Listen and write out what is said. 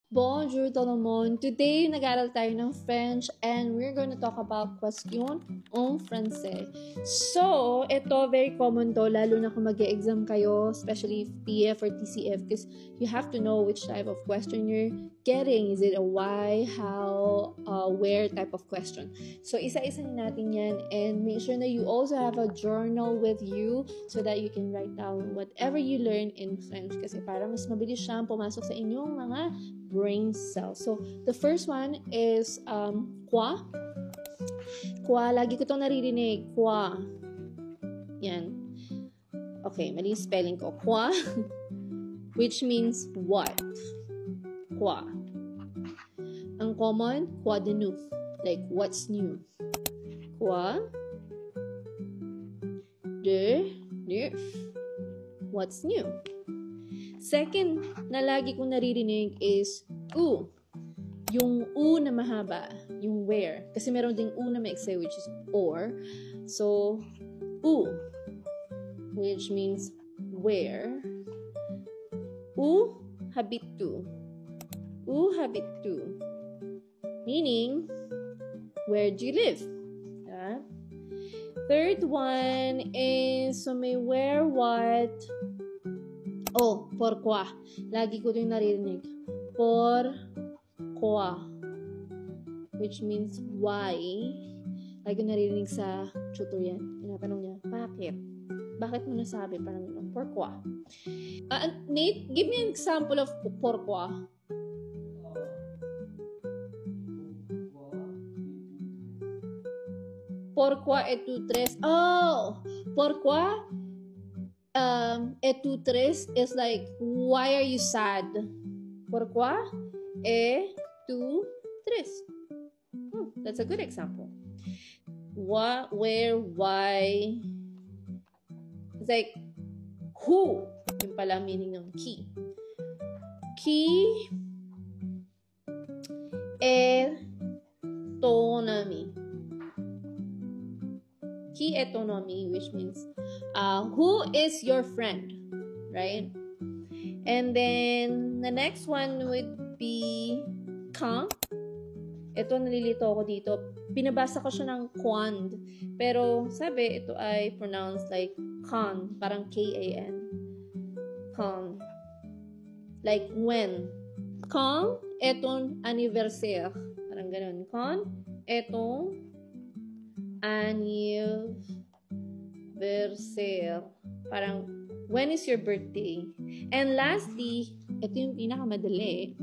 Bonjour tout le monde! Today, nag-aaral tayo ng French and we're going to talk about question en français. So, ito, very common to, lalo na kung mag-e-exam kayo, especially PF or TCF, because you have to know which type of question you're getting. Is it a why, how, where type of question? So, isa-isa natin yan and make sure that you also have a journal with you so that you can write down whatever you learn in French kasi para mas mabilis siyang pumasok sa inyong mga brain cells. So, the first one is quoi. Quoi, lagi ko itong naririnig. Quoi. Yan. Okay, mali spelling ko. Quoi, which means what. Quoi. Ang common, quoi de neuf. Like, what's new. Quoi de neuf. What's new. Second na lagi kong naririnig is u. Yung u na mahaba, yung where. Kasi meron ding u na maikse, which is or. So, u, which means where. U habitu. U habitu. Meaning, where do you live? Yeah. Third one is, so may where, what. Oh, pourquoi. Lagi ko rin naririnig. Pourquoi. Which means why. Lagi ko naririnig sa tutor yan. Tinatanong niya, bakit? Bakit mo nasabi? Parang yun, pourquoi. Nate, give me an example of pourquoi. Pourquoi es-tu triste? Oh! Pourquoi es-tu triste is like, why are you sad? Pourquoi es-tu triste? That's a good example. What, where, why. It's like, who. Yung pala meaning ng qui. Qui est ton ami? Qui est ton ami, which means, who is your friend, right? And then, the next one would be quand. Ito, nalilito ako dito. Pinabasa ko siya ng quand. Pero, sabi, ito ay pronounced like quand. Parang K-A-N. Quand. Like when. Quand est ton anniversaire. Parang ganun. Quand est ton anniversaire. Parang, when is your birthday? And lastly, ito yung pinakamadali.